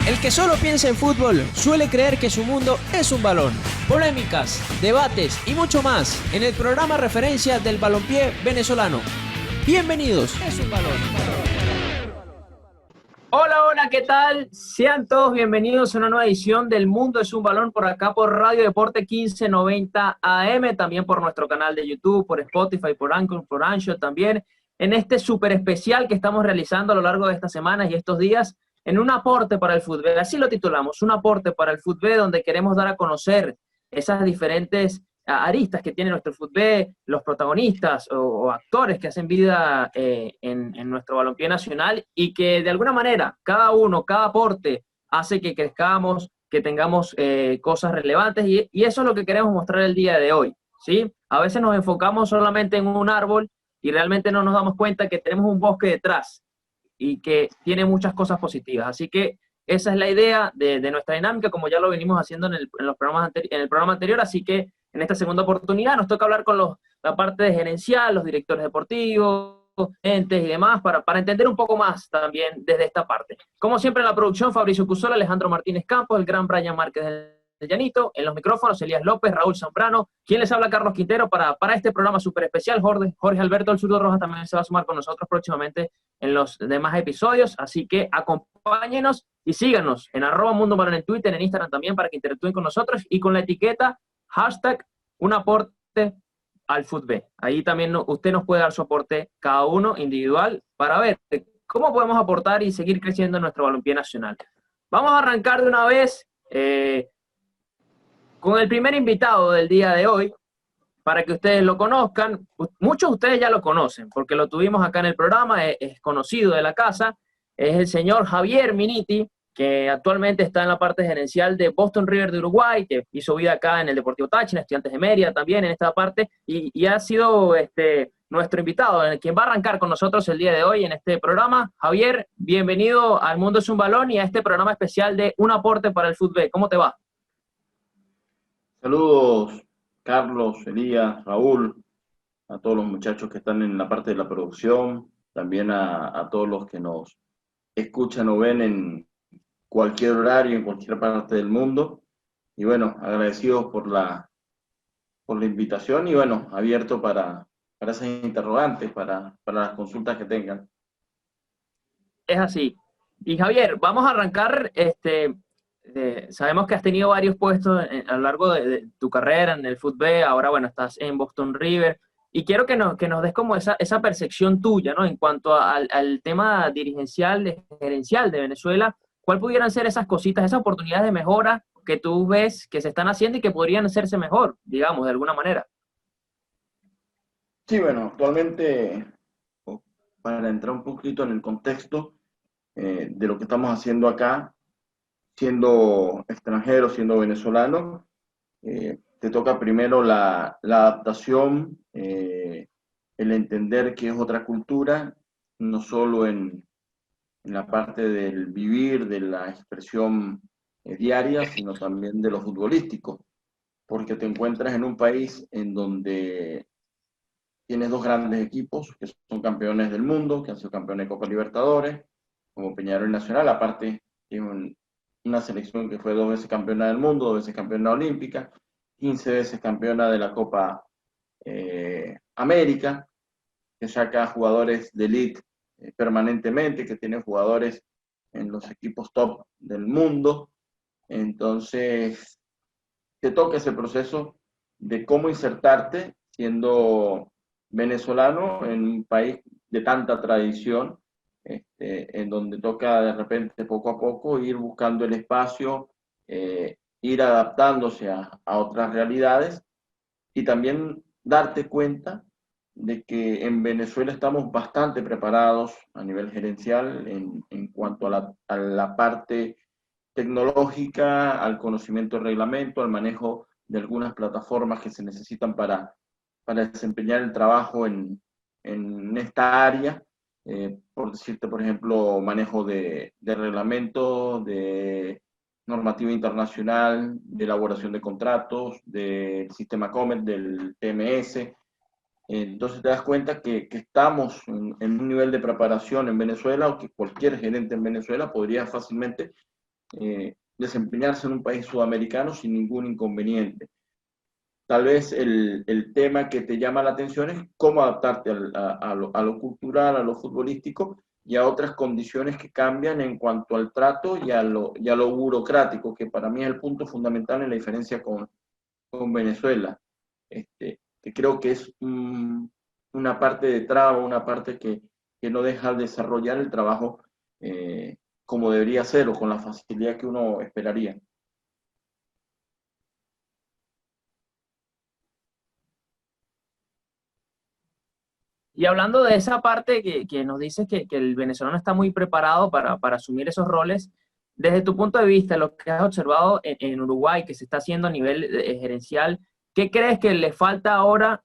El que solo piensa en fútbol suele creer que su mundo es un balón. Polémicas, debates y mucho más en el programa referencia del balompié venezolano. Bienvenidos. Es un balón. Hola, hola, ¿qué tal? Sean todos bienvenidos a una nueva edición del Mundo es un Balón por acá por Radio Deporte 1590 AM, también por nuestro canal de YouTube, por Spotify, por Anchor, por Anchor también, en este súper especial que estamos realizando a lo largo de estas semanas y estos días, en un aporte para el fútbol. Así lo titulamos, un aporte para el fútbol, donde queremos dar a conocer esas diferentes aristas que tiene nuestro fútbol, los protagonistas o actores que hacen vida en nuestro balompié nacional y que de alguna manera cada uno, cada aporte hace que crezcamos, que tengamos cosas relevantes y eso es lo que queremos mostrar el día de hoy, ¿sí? A veces nos enfocamos solamente en un árbol y realmente no nos damos cuenta que tenemos un bosque detrás y que tiene muchas cosas positivas. Así que esa es la idea de nuestra dinámica, como ya lo venimos haciendo en los programas en el programa anterior, así que en esta segunda oportunidad nos toca hablar con la parte de gerencial, los directores deportivos, entes y demás, para entender un poco más también desde esta parte. Como siempre en la producción, Fabricio Cusola, Alejandro Martínez Campos, el gran Brian Márquez del Llanito, en los micrófonos, Elías López, Raúl Zambrano, quien les habla, Carlos Quintero, para este programa súper especial. Jorge Alberto El Zurdo Rojas también se va a sumar con nosotros próximamente en los demás episodios, así que acompáñenos y síganos en @MundoBalón en Twitter, en Instagram también, para que interactúen con nosotros y con la etiqueta hashtag un aporte al fútbol. Ahí también usted nos puede dar su aporte cada uno individual para ver cómo podemos aportar y seguir creciendo en nuestro balompié nacional. Vamos a arrancar de una vez con el primer invitado del día de hoy, para que ustedes lo conozcan. Muchos de ustedes ya lo conocen, porque lo tuvimos acá en el programa, es conocido de la casa, es el señor Javier Miniti, que actualmente está en la parte gerencial de Boston River de Uruguay, que hizo vida acá en el Deportivo Táchira, Estudiantes de Mérida también en esta parte, y ha sido nuestro invitado, quien va a arrancar con nosotros el día de hoy en este programa. Javier, bienvenido al Mundo es un Balón y a este programa especial de Un Aporte para el Fútbol. ¿Cómo te va? Saludos, Carlos, Elías, Raúl, a todos los muchachos que están en la parte de la producción, también a todos los que nos escuchan o ven en cualquier horario, en cualquier parte del mundo. Y bueno, agradecidos por la invitación y bueno, abierto para esas interrogantes, para las consultas que tengan. Es así. Y Javier, vamos a arrancar, sabemos que has tenido varios puestos a lo largo de tu carrera en el fútbol, ahora bueno, estás en Boston River, y quiero que nos des como esa percepción tuya, ¿no? En cuanto al tema dirigencial, gerencial de Venezuela, ¿cuál pudieran ser esas cositas, esas oportunidades de mejora que tú ves que se están haciendo y que podrían hacerse mejor, digamos, de alguna manera? Sí, bueno, actualmente, para entrar un poquito en el contexto de lo que estamos haciendo acá, siendo extranjero, siendo venezolano, te toca primero la adaptación, el entender que es otra cultura, no solo en la parte del vivir, de la expresión diaria, sino también de lo futbolístico, porque te encuentras en un país en donde tienes dos grandes equipos que son campeones del mundo, que han sido campeones de Copa Libertadores, como Peñarol y Nacional, aparte tiene una selección que fue 2 veces campeona del mundo, 2 veces campeona olímpica, 15 veces campeona de la Copa América, que saca jugadores de elite permanentemente, que tiene jugadores en los equipos top del mundo. Entonces, te toca ese proceso de cómo insertarte siendo venezolano en un país de tanta tradición, en donde toca de repente poco a poco ir buscando el espacio, ir adaptándose a otras realidades y también darte cuenta de que en Venezuela estamos bastante preparados a nivel gerencial en cuanto a la parte tecnológica, al conocimiento del reglamento, al manejo de algunas plataformas que se necesitan para desempeñar el trabajo en esta área. Por decirte, por ejemplo, manejo de reglamento, de normativa internacional, de elaboración de contratos, del sistema COMET, del TMS. Entonces te das cuenta que estamos en un nivel de preparación en Venezuela o que cualquier gerente en Venezuela podría fácilmente desempeñarse en un país sudamericano sin ningún inconveniente. Tal vez el tema que te llama la atención es cómo adaptarte a lo cultural, a lo futbolístico y a otras condiciones que cambian en cuanto al trato y a lo burocrático, que para mí es el punto fundamental en la diferencia con Venezuela. Que creo que es una parte de traba, una parte que no deja desarrollar el trabajo como debería ser o con la facilidad que uno esperaría. Y hablando de esa parte que nos dices que el venezolano está muy preparado para asumir esos roles, desde tu punto de vista, lo que has observado en Uruguay, que se está haciendo a nivel gerencial, ¿qué crees que le falta ahora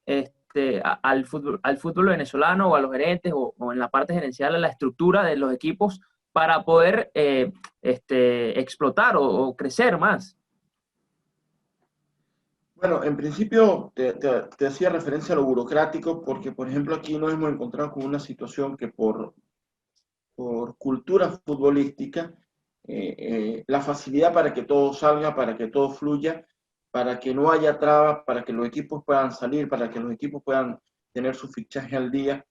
al fútbol venezolano o a los gerentes o en la parte gerencial, a la estructura de los equipos para poder explotar o crecer más? Bueno, en principio te hacía referencia a lo burocrático porque, por ejemplo, aquí nos hemos encontrado con una situación que por cultura futbolística, la facilidad para que todo salga, para que todo fluya, para que no haya trabas, para que los equipos puedan salir, para que los equipos puedan tener su fichaje al día.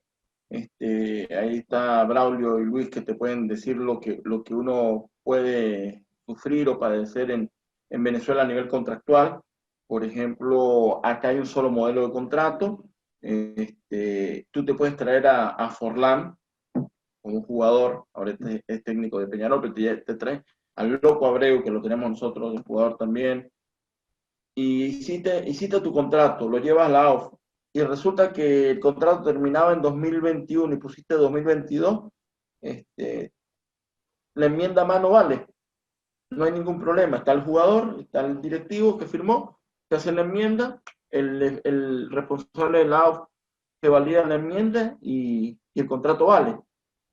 Ahí está Braulio y Luis que te pueden decir lo que uno puede sufrir o padecer en Venezuela a nivel contractual. Por ejemplo, acá hay un solo modelo de contrato. Tú te puedes traer a Forlán como jugador, ahora es técnico de Peñarol, pero te trae al Loco Abreu, que lo tenemos nosotros, el jugador también, y hiciste tu contrato, lo llevas a la AUF, y resulta que el contrato terminaba en 2021 y pusiste 2022, la enmienda más no vale, no hay ningún problema, está el jugador, está el directivo que firmó, se hace la enmienda, el responsable de la AUF se valida la enmienda y el contrato vale.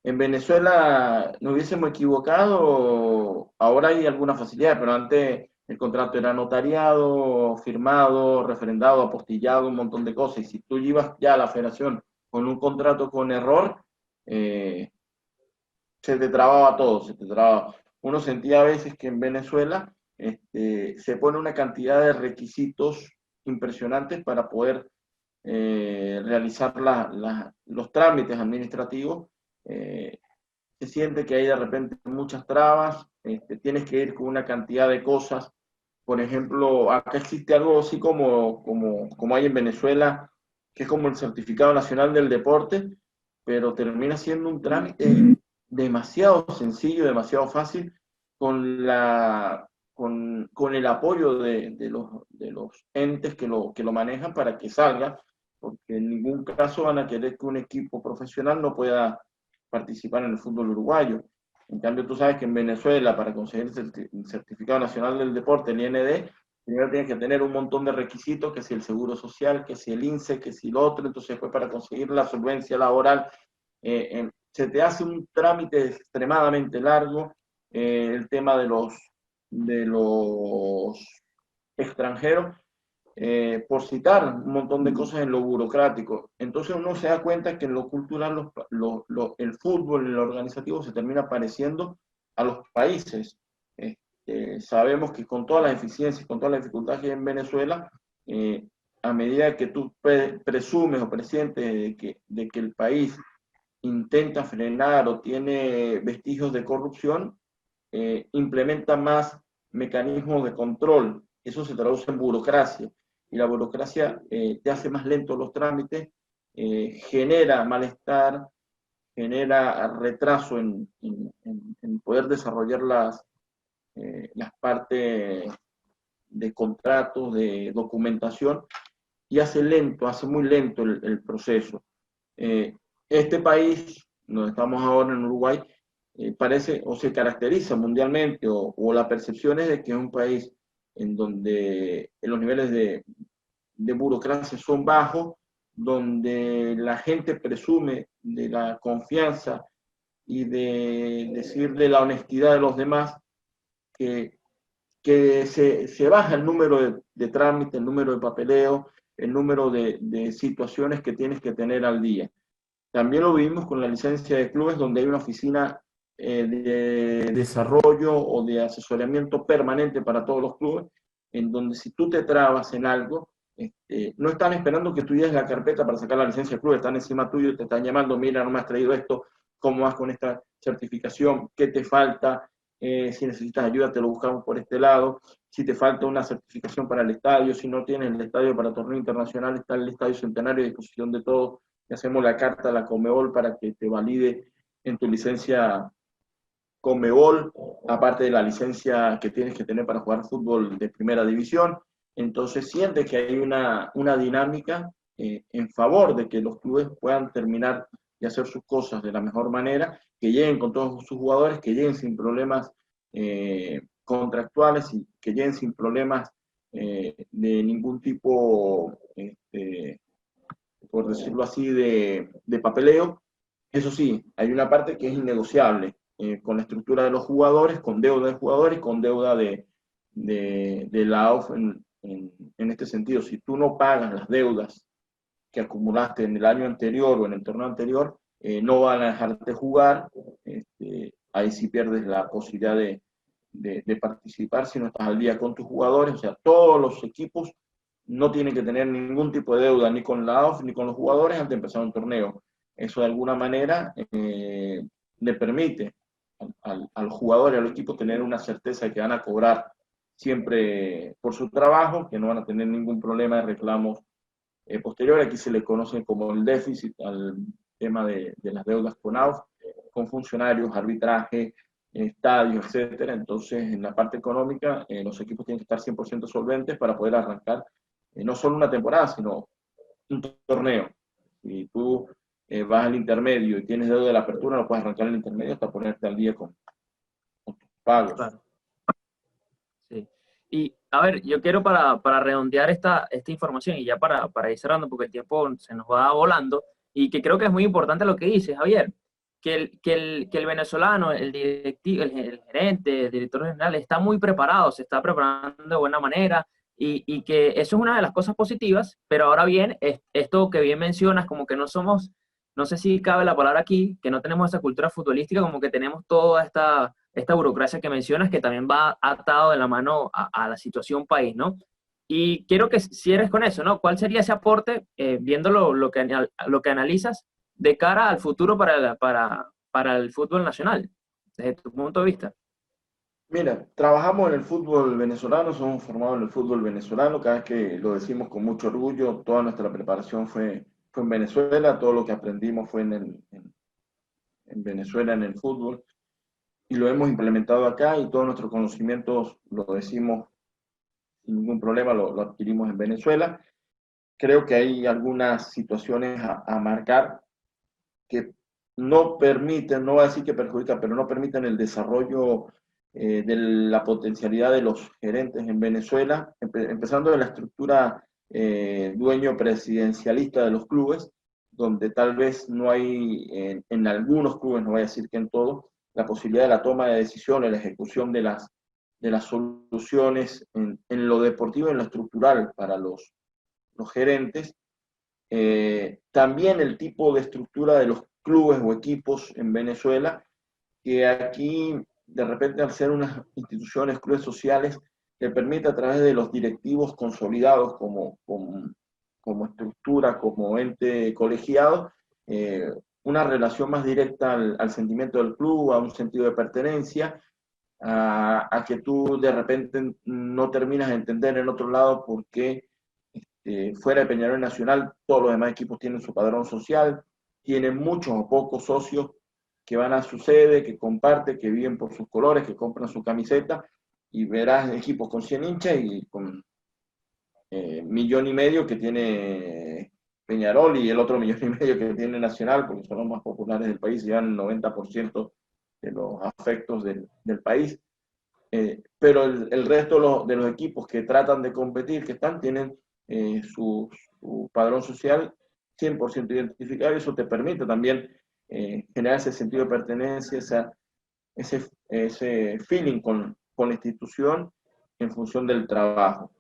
En Venezuela nos hubiésemos equivocado, ahora hay alguna facilidad, pero antes el contrato era notariado, firmado, refrendado, apostillado, un montón de cosas. Y si tú ibas ya a la federación con un contrato con error, eh, se te trababa todo, se te trababa. Uno sentía a veces que en Venezuela se pone una cantidad de requisitos impresionantes para poder realizar los trámites administrativos. eh, Se siente que hay de repente muchas trabas, tienes que ir con una cantidad de cosas. Por ejemplo, acá existe algo así como hay en Venezuela, que es como el certificado nacional del deporte, pero termina siendo un trámite demasiado sencillo, demasiado fácil, con el apoyo de los entes que lo manejan para que salga, porque en ningún caso van a querer que un equipo profesional no pueda participar en el fútbol uruguayo. En cambio, tú sabes que en Venezuela, para conseguir el Certificado Nacional del Deporte, el IND, primero tienes que tener un montón de requisitos, que si el Seguro Social, que si el INSE, que si el otro, entonces después para conseguir la solvencia laboral, se te hace un trámite extremadamente largo, el tema de los extranjeros, por citar un montón de cosas en lo burocrático. Entonces uno se da cuenta que en lo cultural el fútbol, en lo organizativo se termina pareciendo a los países. Sabemos que con todas las eficiencias, con todas las dificultades que hay en Venezuela, a medida que tú presumes o presientes de que el país intenta frenar o tiene vestigios de corrupción, implementa más mecanismos de control. Eso se traduce en burocracia y la burocracia te hace más lento los trámites, genera malestar, genera retraso en poder desarrollar las partes de contratos, de documentación, y hace muy lento el proceso. Este país, donde estamos ahora en Uruguay, parece o se caracteriza mundialmente o la percepción es de que es un país en donde los niveles de burocracia son bajos, donde la gente presume de la confianza y de decir de la honestidad de los demás, que, que se baja el número de trámites, el número de papeleo, el número de situaciones que tienes que tener al día. También lo vivimos con la licencia de clubes, donde hay una oficina de desarrollo o de asesoramiento permanente para todos los clubes, en donde si tú te trabas en algo, no están esperando que tú lleves la carpeta para sacar la licencia del club, están encima tuyo y te están llamando, mira, no me has traído esto, ¿cómo vas con esta certificación? ¿Qué te falta? Si necesitas ayuda, te lo buscamos por este lado. Si te falta una certificación para el estadio, si no tienes el estadio para torneo internacional, está el Estadio Centenario a disposición de todos. Le hacemos la carta a la Conmebol para que te valide en tu licencia Conmebol, aparte de la licencia que tienes que tener para jugar fútbol de primera división. Entonces siente que hay una dinámica en favor de que los clubes puedan terminar y hacer sus cosas de la mejor manera, que lleguen con todos sus jugadores, que lleguen sin problemas contractuales y que lleguen sin problemas de ningún tipo, por decirlo así, de papeleo. Eso sí, hay una parte que es innegociable, con la estructura de los jugadores, con deuda de jugadores, con deuda de la AUF en este sentido. Si tú no pagas las deudas que acumulaste en el año anterior o en el torneo anterior, no van a dejarte jugar. Ahí sí pierdes la posibilidad de participar si no estás al día con tus jugadores. O sea, todos los equipos no tienen que tener ningún tipo de deuda ni con la AUF ni con los jugadores antes de empezar un torneo. Eso de alguna manera le permite al jugador y al equipo tener una certeza de que van a cobrar siempre por su trabajo, que no van a tener ningún problema de reclamos posterior. Aquí se le conoce como el déficit al tema de las deudas con AUF, con funcionarios, arbitraje, estadios, etcétera. Entonces, en la parte económica, los equipos tienen que estar 100% solventes para poder arrancar no solo una temporada, sino un torneo. Si tú vas al intermedio y tienes deuda de la apertura, no puedes arrancar el intermedio hasta ponerte al día con tus pagos. Claro. Sí. Y a ver, yo quiero para redondear esta información y ya para ir cerrando, porque el tiempo se nos va volando, y que creo que es muy importante lo que dices, Javier, que el venezolano, el directivo, el gerente, el director general, está muy preparado, se está preparando de buena manera, y que eso es una de las cosas positivas, pero ahora bien, esto que bien mencionas, como que no somos, no sé si cabe la palabra aquí, que no tenemos esa cultura futbolística, como que tenemos toda esta burocracia que mencionas, que también va atado de la mano a la situación país, ¿no? Y quiero que cierres con eso, ¿no? ¿Cuál sería ese aporte, viendo lo que analizas, de cara al futuro para el fútbol nacional, desde tu punto de vista? Mira, trabajamos en el fútbol venezolano, somos formados en el fútbol venezolano, cada vez que lo decimos con mucho orgullo, toda nuestra preparación fue en Venezuela, todo lo que aprendimos fue en Venezuela en el fútbol, y lo hemos implementado acá, y todos nuestros conocimientos, lo decimos sin ningún problema, lo adquirimos en Venezuela. Creo que hay algunas situaciones a marcar que no permiten, no voy a decir que perjudican, pero no permiten el desarrollo de la potencialidad de los gerentes en Venezuela, empezando de la estructura dueño presidencialista de los clubes, donde tal vez no hay, en algunos clubes, no voy a decir que en todos, la posibilidad de la toma de decisiones, la ejecución de las soluciones en lo deportivo y en lo estructural para los gerentes. También el tipo de estructura de los clubes o equipos en Venezuela, que aquí de repente al ser unas instituciones, clubes sociales, que permite a través de los directivos consolidados como estructura, como ente colegiado, una relación más directa al sentimiento del club, a un sentido de pertenencia, a que tú de repente no terminas de entender en otro lado por qué fuera de Peñarol Nacional todos los demás equipos tienen su padrón social, tienen muchos o pocos socios que van a su sede, que comparten, que viven por sus colores, que compran su camiseta, y verás equipos con 100 hinchas y con 1,5 millones que tiene Peñarol y el otro 1,5 millones que tiene Nacional, porque son los más populares del país y llevan el 90% de los afectos del país. Pero el resto de los equipos que tratan de competir, que tienen su padrón social 100% identificado, y eso te permite también generar ese sentido de pertenencia, ese feeling con la institución en función del trabajo.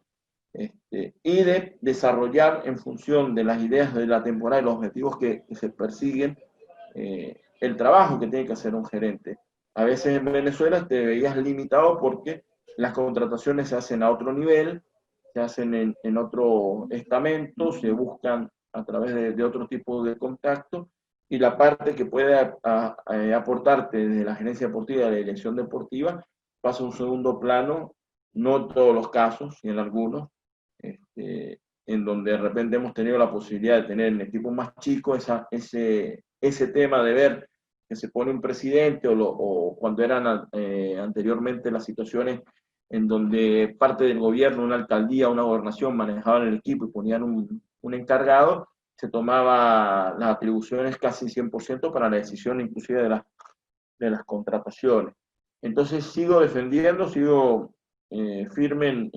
Y de desarrollar en función de las ideas de la temporada y los objetivos que se persiguen, el trabajo que tiene que hacer un gerente. a veces en Venezuela te veías limitado porque las contrataciones se hacen a otro nivel, se hacen en otro estamento, se buscan a través de otro tipo de contacto, y la parte que puede aportarte desde la gerencia deportiva, de la dirección deportiva, pasa a un segundo plano, no en todos los casos, y en algunos, en donde de repente hemos tenido la posibilidad de tener en equipos más chicos ese tema de ver que se pone un presidente, o cuando eran anteriormente las situaciones en donde parte del gobierno, una alcaldía, una gobernación manejaban el equipo y ponían un encargado, se tomaba las atribuciones casi 100% para la decisión inclusive de las contrataciones. Entonces sigo defendiendo, sigo firme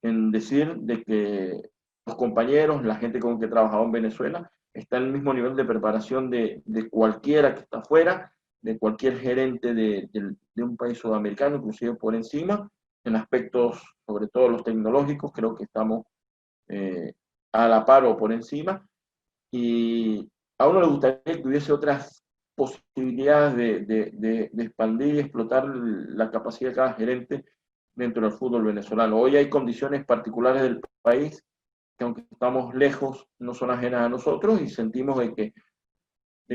en decir de que los compañeros, la gente con que he trabajado en Venezuela, está en el mismo nivel de preparación de cualquiera que está afuera, de cualquier gerente de un país sudamericano, inclusive por encima, en aspectos, sobre todo los tecnológicos, creo que estamos a la par o por encima, y a uno le gustaría que hubiese otras posibilidades de expandir y explotar la capacidad de cada gerente dentro del fútbol venezolano. Hoy hay condiciones particulares del país que, aunque estamos lejos, no son ajenas a nosotros, y sentimos de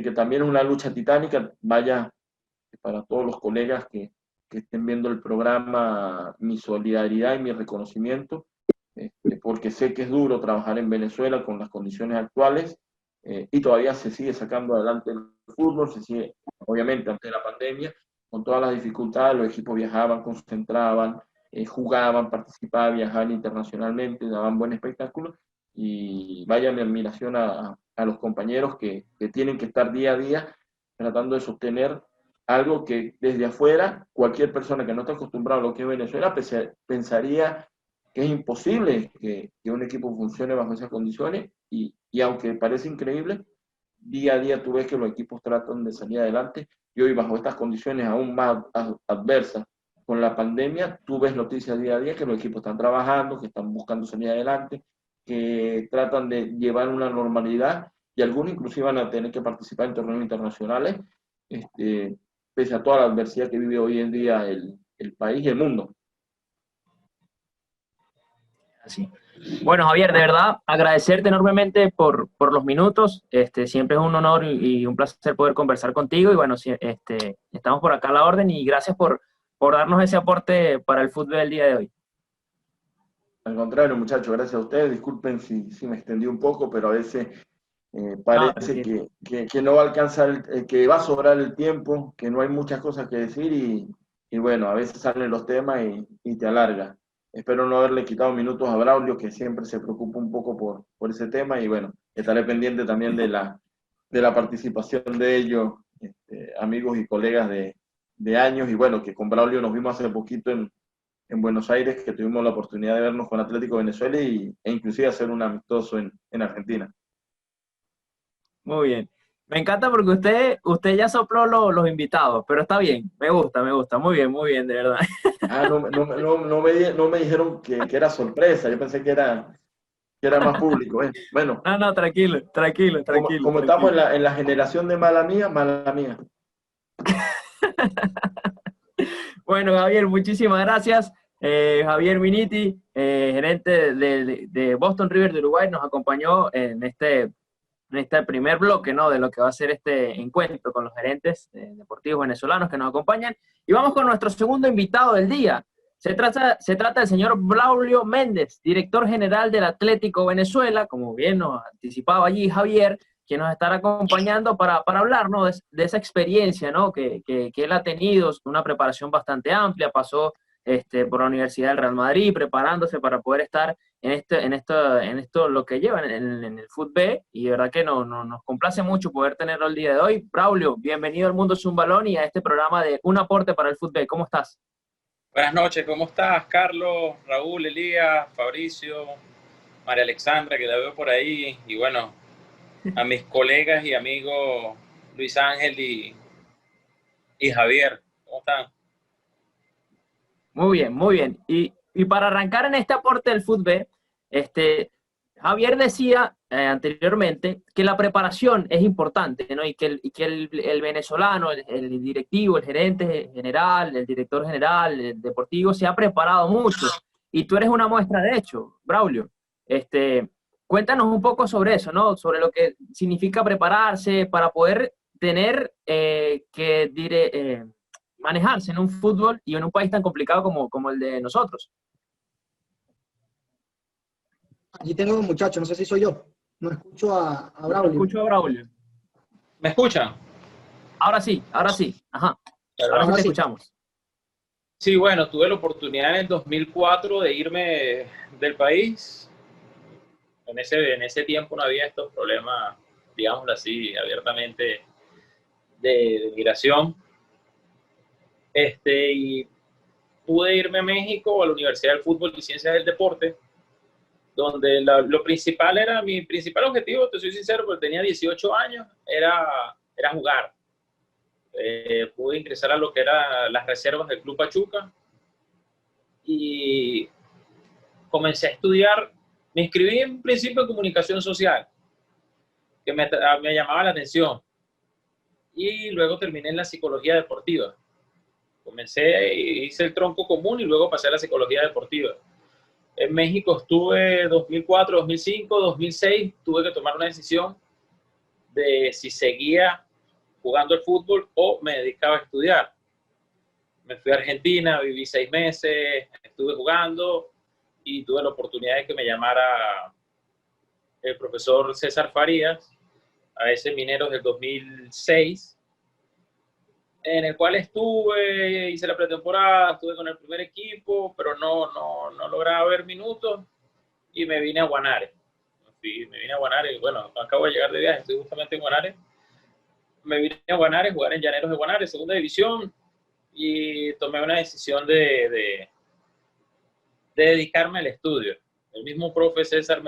que también es una lucha titánica. Vaya, para todos los colegas que estén viendo el programa, mi solidaridad y mi reconocimiento, porque sé que es duro trabajar en Venezuela con las condiciones actuales, y todavía se sigue sacando adelante el fútbol, se sigue, obviamente, ante la pandemia, con todas las dificultades, los equipos viajaban, concentraban, jugaban, participaban, viajaban internacionalmente, daban buen espectáculo, y vaya mi admiración a los compañeros que tienen que estar día a día tratando de sostener algo que desde afuera cualquier persona que no está acostumbrada a lo que es Venezuela pensaría que es imposible que un equipo funcione bajo esas condiciones, y aunque parece increíble, día a día tú ves que los equipos tratan de salir adelante, y hoy bajo estas condiciones aún más adversas con la pandemia, tú ves noticias día a día que los equipos están trabajando, que están buscando salir adelante, que tratan de llevar una normalidad, y algunos inclusive van a tener que participar en torneos internacionales, pese a toda la adversidad que vive hoy en día el país y el mundo. Así. Bueno, Javier, de verdad, agradecerte enormemente por los minutos. Siempre es un honor y un placer poder conversar contigo. Y bueno, estamos por acá a la orden, y gracias por darnos ese aporte para el fútbol del día de hoy. Al contrario, muchachos, gracias a ustedes. Disculpen si me extendí un poco, pero a veces No, parece que no va a alcanzar, que va a sobrar el tiempo, que no hay muchas cosas que decir, y bueno, a veces salen los temas y te alarga. Espero no haberle quitado minutos a Braulio, que siempre se preocupa un poco por ese tema, y bueno, estaré pendiente también de la participación de ellos, amigos y colegas de años, y bueno, que con Braulio nos vimos hace poquito en Buenos Aires, que tuvimos la oportunidad de vernos con Atlético Venezuela, e inclusive hacer un amistoso en Argentina. Muy bien. Me encanta porque usted ya sopló los invitados, pero está bien, me gusta, muy bien, de verdad. Ah, no me dijeron que era sorpresa, yo pensé que era más público. Bueno, No, no, tranquilo, tranquilo, tranquilo, como estamos en tranquilo. la generación de mala mía, mala mía. Bueno, Javier, muchísimas gracias. Javier Miniti, gerente de Boston River de Uruguay, nos acompañó en este primer bloque, ¿no?, de lo que va a ser este encuentro con los gerentes deportivos venezolanos que nos acompañan. Y vamos con nuestro segundo invitado del día. Se trata del señor Braulio Méndez, director general del Atlético Venezuela, como bien nos anticipaba allí Javier, que nos estará acompañando para hablar, ¿no?, de esa experiencia, ¿no?, que él ha tenido, una preparación bastante amplia. Pasó por la Universidad del Real Madrid, preparándose para poder estar en esto lo que llevan en el fútbol, y de verdad que nos complace mucho poder tenerlo el día de hoy. Braulio, bienvenido al Mundo es un Balón y a este programa de Un Aporte para el Fútbol. ¿Cómo estás? Buenas noches, ¿cómo estás, Carlos, Raúl, Elías, Fabricio, María Alexandra, que la veo por ahí, y bueno, a mis colegas y amigos Luis Ángel y Javier? ¿Cómo están? Muy bien, muy bien. Y para arrancar en este aporte del fútbol, Javier decía anteriormente, que la preparación es importante, ¿no? Y que el venezolano, el directivo, el gerente general, el director general, el deportivo, se ha preparado mucho. Y tú eres una muestra de hecho, Braulio. Cuéntanos un poco sobre eso, ¿no? Sobre lo que significa prepararse para poder tener manejarse en un fútbol y en un país tan complicado como el de nosotros. Aquí tengo un muchacho, no sé si soy yo. No escucho a Braulio. Escucho a Braulio. ¿Me escuchan? Ahora sí, ahora sí. Ajá. Ahora sí te escuchamos. Sí, bueno, tuve la oportunidad en el 2004 de irme del país. En ese tiempo no había estos problemas, digámoslo así, abiertamente de migración. Y pude irme a México, a la Universidad del Fútbol y Ciencias del Deporte, donde lo principal era, mi principal objetivo, te soy sincero, porque tenía 18 años, era jugar. Pude ingresar a lo que eran las reservas del Club Pachuca y comencé a estudiar. Me inscribí en principio en comunicación social, que me llamaba la atención, y luego terminé en la psicología deportiva. Hice el tronco común y luego pasé a la psicología deportiva. En México estuve 2004, 2005, 2006, tuve que tomar una decisión de si seguía jugando al fútbol o me dedicaba a estudiar. Me fui a Argentina, viví 6 meses, estuve jugando y tuve la oportunidad de que me llamara el profesor César Farías a ese Mineros del 2006, en el cual hice la pretemporada, estuve con el primer equipo, pero no lograba ver minutos y me vine a Guanare. Me vine a Guanare, bueno, acabo de llegar de viaje, estoy justamente en Guanare. Me vine a Guanare, jugar en Llaneros de Guanare, segunda división, y tomé una decisión de dedicarme al estudio. El mismo profe César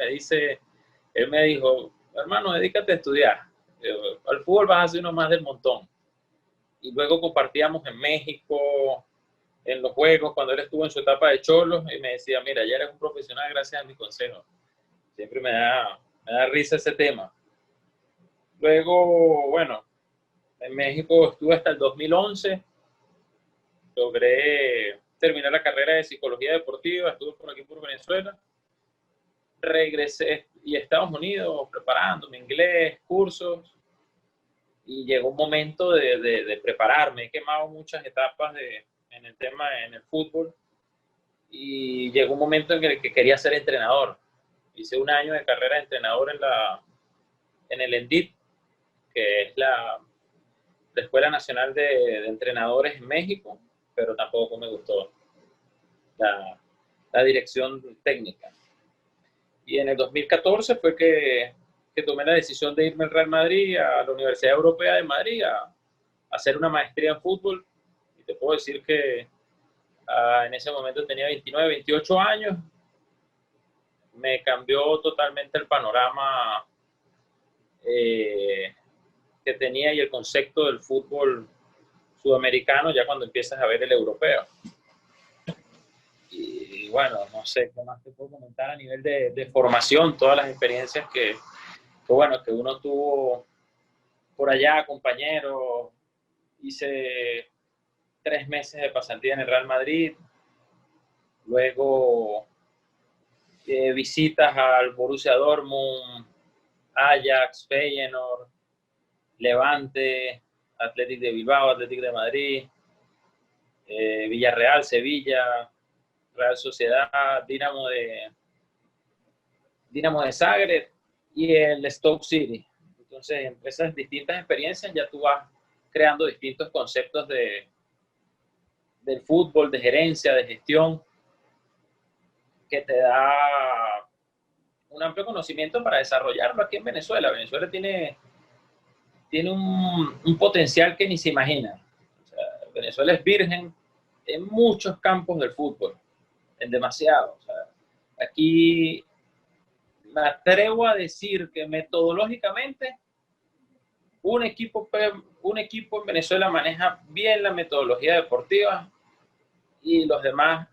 él me dijo, hermano, dedícate a estudiar. Al fútbol vas a hacer uno más del montón. Y luego compartíamos en México, en los juegos, cuando él estuvo en su etapa de cholos, y me decía, mira, ya eres un profesional gracias a mis consejos. Siempre me da risa ese tema. Luego, bueno, en México estuve hasta el 2011, logré terminar la carrera de psicología deportiva, estuve por aquí por Venezuela, regresé y Estados Unidos preparándome inglés, cursos, y llegó un momento de prepararme. He quemado muchas etapas en el fútbol, y llegó un momento en el que quería ser entrenador. Hice un año de carrera de entrenador en el ENDIT, que es la Escuela Nacional de Entrenadores en México, pero tampoco me gustó la dirección técnica. Y en el 2014 fue que tomé la decisión de irme al Real Madrid, a la Universidad Europea de Madrid, a hacer una maestría en fútbol. Y te puedo decir que en ese momento tenía 29, 28 años. Me cambió totalmente el panorama que tenía y el concepto del fútbol sudamericano ya cuando empiezas a ver el europeo. Y bueno, no sé qué más te puedo comentar a nivel de formación, todas las experiencias que uno tuvo por allá, compañeros. Hice 3 meses de pasantía en el Real Madrid, luego visitas al Borussia Dortmund, Ajax, Feyenoord, Levante, Athletic de Bilbao, Athletic de Madrid, Villarreal, Sevilla, Real Sociedad, Dinamo de Zagreb y el Stoke City. Entonces, en esas distintas experiencias ya tú vas creando distintos conceptos del fútbol, de gerencia, de gestión, que te da un amplio conocimiento para desarrollarlo aquí en Venezuela. Venezuela tiene un potencial que ni se imagina. O sea, Venezuela es virgen en muchos campos del fútbol, en demasiado. O sea, aquí me atrevo a decir que metodológicamente un equipo en Venezuela maneja bien la metodología deportiva y los demás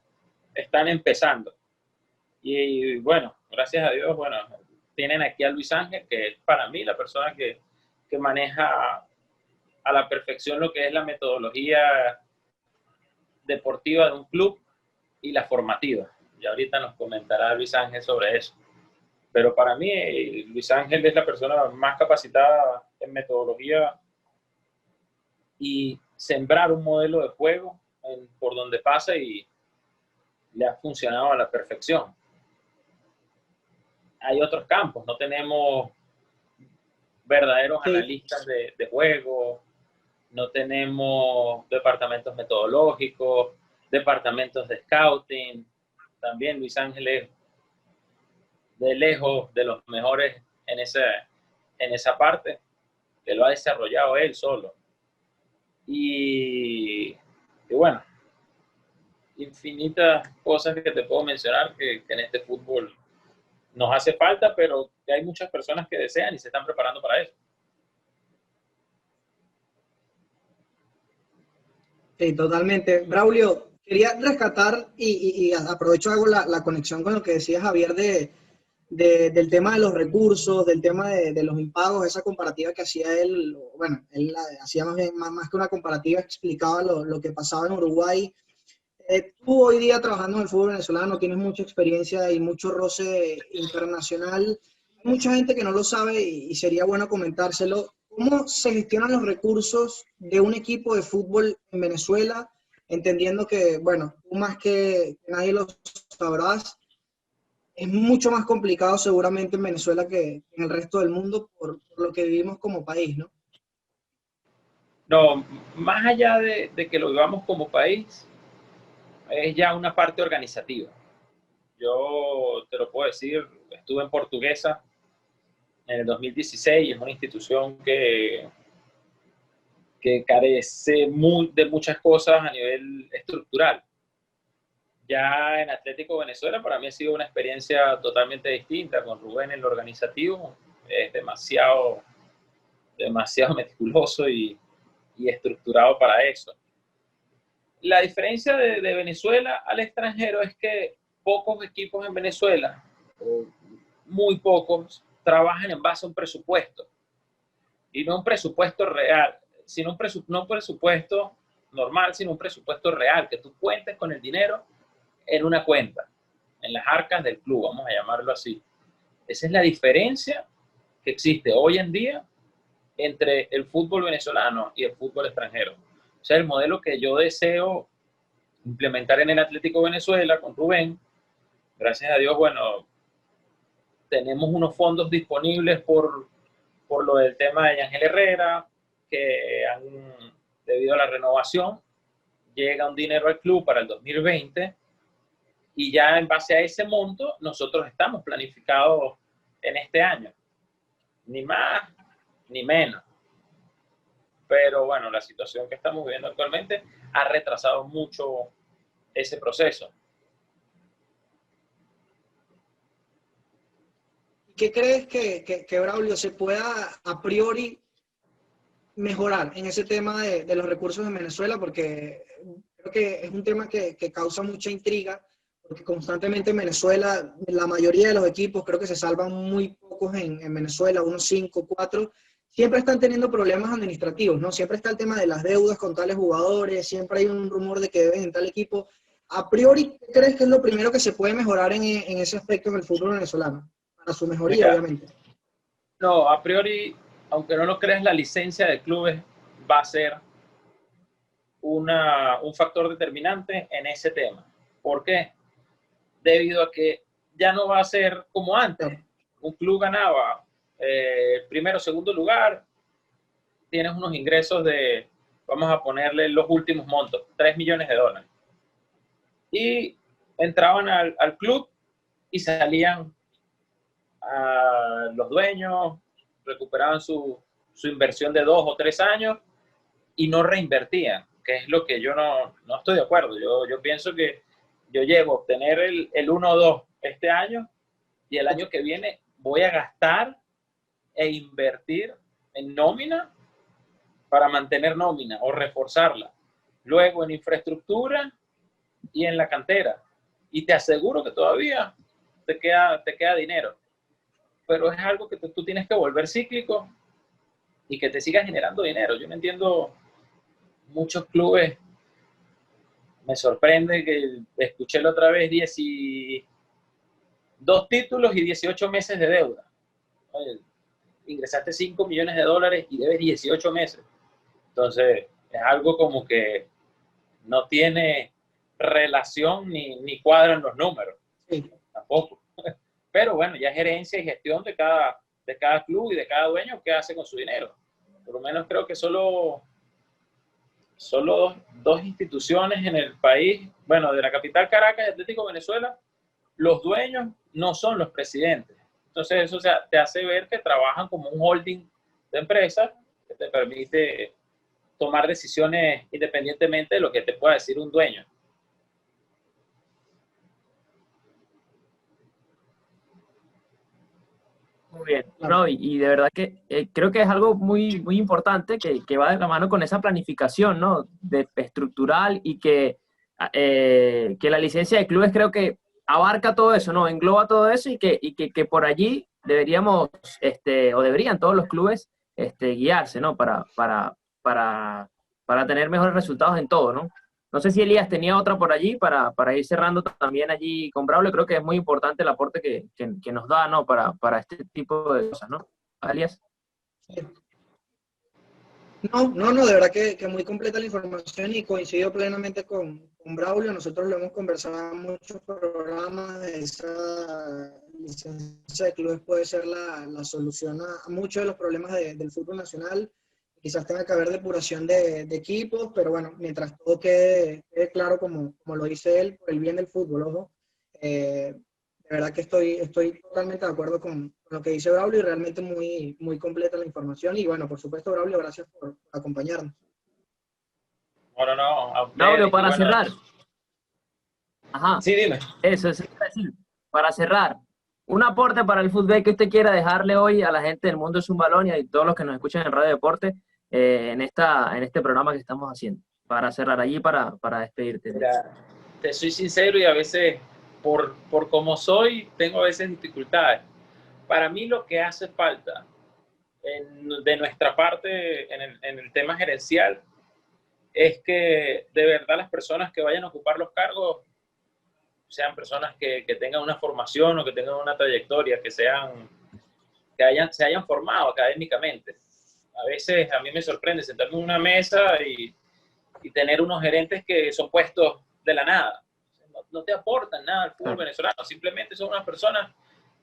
están empezando. Y bueno, gracias a Dios, tienen aquí a Luis Ángel, que es para mí la persona que maneja a la perfección lo que es la metodología deportiva de un club y la formativa. Y ahorita nos comentará Luis Ángel sobre eso. Pero para mí, Luis Ángel es la persona más capacitada en metodología y sembrar un modelo de juego por donde pasa, y le ha funcionado a la perfección. Hay otros campos, no tenemos verdaderos analistas de juego, no tenemos departamentos metodológicos, departamentos de scouting. También Luis Ángel es de lejos de los mejores en esa parte, que lo ha desarrollado él solo. Y bueno, infinitas cosas que te puedo mencionar que en este fútbol nos hace falta, pero que hay muchas personas que desean y se están preparando para eso. Sí, totalmente. Braulio, quería rescatar y aprovecho, hago la conexión con lo que decía Javier del tema de los recursos, del tema de los impagos, esa comparativa que hacía él. Bueno, él hacía más que una comparativa, explicaba lo que pasaba en Uruguay. Tú hoy día trabajando en el fútbol venezolano tienes mucha experiencia y mucho roce internacional. Hay mucha gente que no lo sabe y sería bueno comentárselo. ¿Cómo se gestionan los recursos de un equipo de fútbol en Venezuela? Entendiendo que, bueno, tú más que nadie lo sabrás, es mucho más complicado seguramente en Venezuela que en el resto del mundo por lo que vivimos como país, ¿no? No, más allá de que lo vivamos como país, es ya una parte organizativa. Yo te lo puedo decir, estuve en Portuguesa en el 2016, es una institución que carece de muchas cosas a nivel estructural. Ya en Atlético Venezuela para mí ha sido una experiencia totalmente distinta, con Rubén en lo organizativo, es demasiado meticuloso y estructurado para eso. La diferencia de Venezuela al extranjero es que pocos equipos en Venezuela, o muy pocos, trabajan en base a un presupuesto. Y no un presupuesto real, sino no un presupuesto normal, sino un presupuesto real, que tú cuentes con el dinero en una cuenta, en las arcas del club, vamos a llamarlo así. Esa es la diferencia que existe hoy en día entre el fútbol venezolano y el fútbol extranjero. O sea, el modelo que yo deseo implementar en el Atlético Venezuela con Rubén, gracias a Dios, bueno, tenemos unos fondos disponibles por lo del tema de Ángel Herrera, que debido a la renovación, llega un dinero al club para el 2020, y ya en base a ese monto, nosotros estamos planificados en este año. Ni más, ni menos. Pero bueno, la situación que estamos viviendo actualmente ha retrasado mucho ese proceso. ¿Qué crees que Braulio se pueda a priori mejorar en ese tema de los recursos en Venezuela? Porque creo que es un tema que causa mucha intriga, porque constantemente en Venezuela, la mayoría de los equipos, creo que se salvan muy pocos en Venezuela, unos 5, 4, siempre están teniendo problemas administrativos, ¿no? Siempre está el tema de las deudas con tales jugadores, siempre hay un rumor de que deben en tal equipo. A priori, ¿qué crees que es lo primero que se puede mejorar en ese aspecto en el fútbol venezolano? Para su mejoría, Mira, obviamente. no, a priori, aunque no lo creas, la licencia de clubes va a ser un factor determinante en ese tema. ¿Por qué? Debido a que ya no va a ser como antes. Un club ganaba primero o segundo lugar, tienes unos ingresos de, vamos a ponerle los últimos montos, $3 millones. Y entraban al club y salían a los dueños, recuperaban su inversión de 2 o 3 años y no reinvertían, que es lo que yo no estoy de acuerdo. Yo pienso que yo llego a obtener el 1 o 2 este año, y el año que viene voy a gastar e invertir en nómina para mantener nómina o reforzarla. Luego en infraestructura y en la cantera. Y te aseguro que todavía te queda dinero. pero es algo que tú tienes que volver cíclico y que te siga generando dinero. Yo no entiendo muchos clubes, me sorprende que escuché la otra vez 2 títulos y 18 meses de deuda. Oye, ingresaste $5 millones y debes 18 meses. Entonces, es algo como que no tiene relación ni cuadra en los números. Sí. Tampoco. Pero bueno, ya es gerencia y gestión de cada club y de cada dueño qué hace con su dinero. Por lo menos creo que solo dos instituciones en el país, bueno, de la capital Caracas y Atlético Venezuela, los dueños no son los presidentes. Entonces eso te hace ver que trabajan como un holding de empresas que te permite tomar decisiones independientemente de lo que te pueda decir un dueño. Muy bien, no, y de verdad que creo que es algo muy, muy importante que va de la mano con esa planificación, ¿no? Estructural y que la licencia de clubes creo que abarca todo eso, ¿no? Engloba todo eso y que por allí deberíamos, o deberían todos los clubes guiarse, ¿no? Para tener mejores resultados en todo, ¿no? No sé si Elías tenía otra por allí para ir cerrando también allí con Braulio. Creo que es muy importante el aporte que nos da, ¿no? Para este tipo de cosas, ¿no? Elías. No, de verdad que muy completa la información y coincido plenamente con Braulio. Nosotros lo hemos conversado en muchos programas. Esa licencia de clubes puede ser la solución a muchos de los problemas del fútbol nacional. Quizás tenga que haber depuración de equipos, pero bueno, mientras todo quede claro como lo dice él, por el bien del fútbol, ojo. De verdad que estoy totalmente de acuerdo con lo que dice Braulio y realmente muy, muy completa la información. Y bueno, por supuesto, Braulio, gracias por acompañarnos. Bueno, no, a ustedes, Braulio, para bueno, cerrar. Ajá. Sí, dime. Eso es decir, para cerrar. Un aporte para el fútbol que usted quiera dejarle hoy a la gente del Mundo es un Balón y a todos los que nos escuchan en Radio Deporte en este programa que estamos haciendo. Para cerrar allí, para despedirte. Mira, te soy sincero y a veces, por como soy, tengo a veces dificultades. Para mí lo que hace falta de nuestra parte en el tema gerencial es que de verdad las personas que vayan a ocupar los cargos sean personas que tengan una formación o que tengan una trayectoria, que se hayan formado académicamente. A veces a mí me sorprende sentarme en una mesa y tener unos gerentes que son puestos de la nada. No te aportan nada al fútbol venezolano, simplemente son unas personas,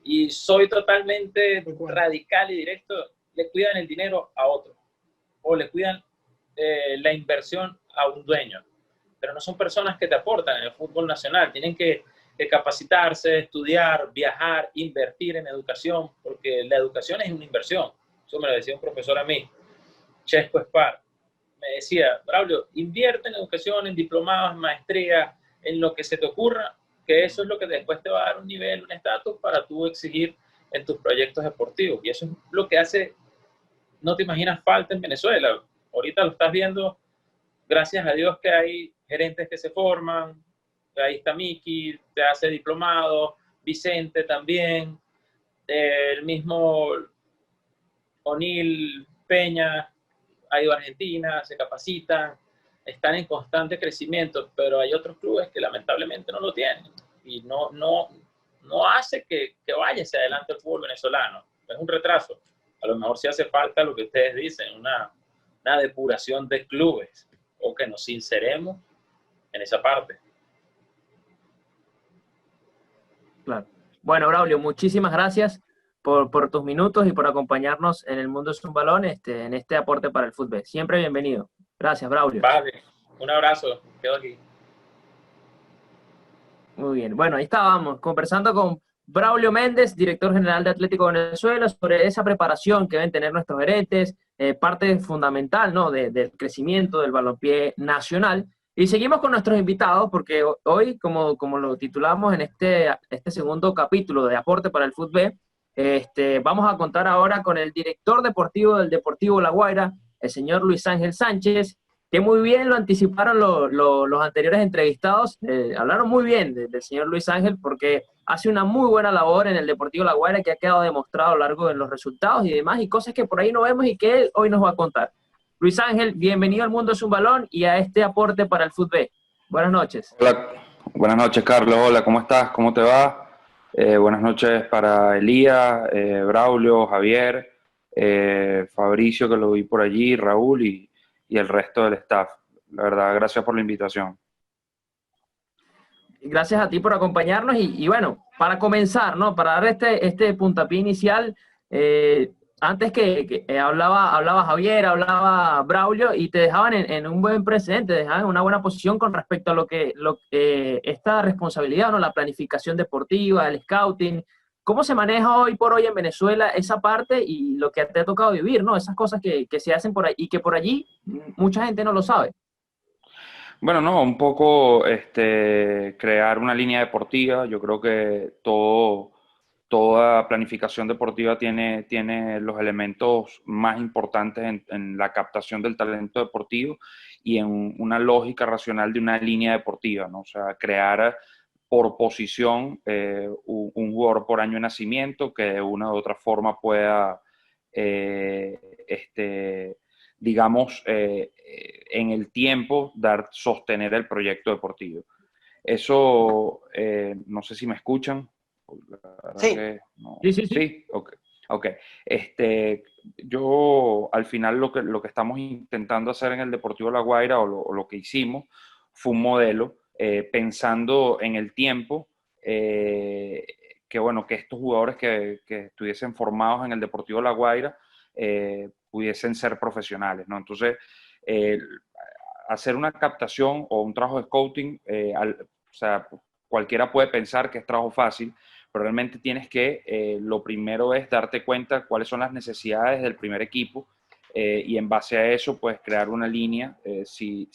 y soy totalmente radical y directo, le cuidan el dinero a otro o le cuidan la inversión a un dueño, pero no son personas que te aportan en el fútbol nacional. Tienen que capacitarse, estudiar, viajar, invertir en educación, porque la educación es una inversión. Eso me lo decía un profesor a mí, Chesco Espar. Me decía, Braulio, invierte en educación, en diplomados, en maestría, en lo que se te ocurra, que eso es lo que después te va a dar un nivel, un estatus para tú exigir en tus proyectos deportivos. Y eso es lo que hace, no te imaginas, falta en Venezuela. Ahorita lo estás viendo, gracias a Dios que hay gerentes que se forman. Ahí está Miki, te hace diplomado, Vicente también, el mismo O'Neill Peña ha ido a Argentina, se capacitan, están en constante crecimiento, pero hay otros clubes que lamentablemente no lo tienen y no hace que vaya hacia adelante el fútbol venezolano. Es un retraso. A lo mejor sí hace falta lo que ustedes dicen, una depuración de clubes o que nos sinceremos en esa parte. Claro. Bueno, Braulio, muchísimas gracias por tus minutos y por acompañarnos en El Mundo es un Balón, en este aporte para el fútbol. Siempre bienvenido. Gracias, Braulio. Vale, un abrazo. Quedo aquí. Muy bien. Bueno, ahí estábamos conversando con Braulio Méndez, director general de Atlético Venezuela, sobre esa preparación que deben tener nuestros gerentes, parte fundamental, ¿no? del crecimiento del balompié nacional. Y seguimos con nuestros invitados porque hoy, como lo titulamos en este segundo capítulo de Aporte para el Fútbol, vamos a contar ahora con el director deportivo del Deportivo La Guaira, el señor Luis Ángel Sánchez, que muy bien lo anticiparon los anteriores entrevistados. Hablaron muy bien del señor Luis Ángel porque hace una muy buena labor en el Deportivo La Guaira, que ha quedado demostrado a lo largo de los resultados y demás, y cosas que por ahí no vemos y que él hoy nos va a contar. Luis Ángel, bienvenido al Mundo es un Balón y a este aporte para el fútbol. Buenas noches. Hola, buenas noches, Carlos. Hola, ¿cómo estás? ¿Cómo te va? Buenas noches para Elías, Braulio, Javier, Fabricio, que lo vi por allí, Raúl y el resto del staff. La verdad, gracias por la invitación. Gracias a ti por acompañarnos y bueno, para comenzar, ¿no? Para dar este puntapié inicial, antes que hablaba Javier, hablaba Braulio y te dejaban en un buen precedente, te dejaban en una buena posición con respecto a lo que esta responsabilidad, ¿no? La planificación deportiva, el scouting. ¿Cómo se maneja hoy por hoy en Venezuela esa parte y lo que te ha tocado vivir, ¿no? Esas cosas que se hacen por ahí y que por allí mucha gente no lo sabe. Bueno, no, un poco crear una línea deportiva. Yo creo que toda planificación deportiva tiene los elementos más importantes en la captación del talento deportivo y en una lógica racional de una línea deportiva, ¿no? O sea, crear por posición un jugador por año de nacimiento que de una u otra forma pueda, eh, este, digamos, en el tiempo sostener el proyecto deportivo. Eso, no sé si me escuchan. Sí. No. Sí, sí, sí. Sí, ok. Okay. Yo al final lo que estamos intentando hacer en el Deportivo La Guaira o lo que hicimos fue un modelo pensando en el tiempo que bueno, que estos jugadores que estuviesen formados en el Deportivo La Guaira pudiesen ser profesionales, ¿no? Entonces, hacer una captación o un trabajo de scouting, o sea, cualquiera puede pensar que es trabajo fácil, pero realmente tienes que, lo primero es darte cuenta cuáles son las necesidades del primer equipo y en base a eso, pues crear una línea. Si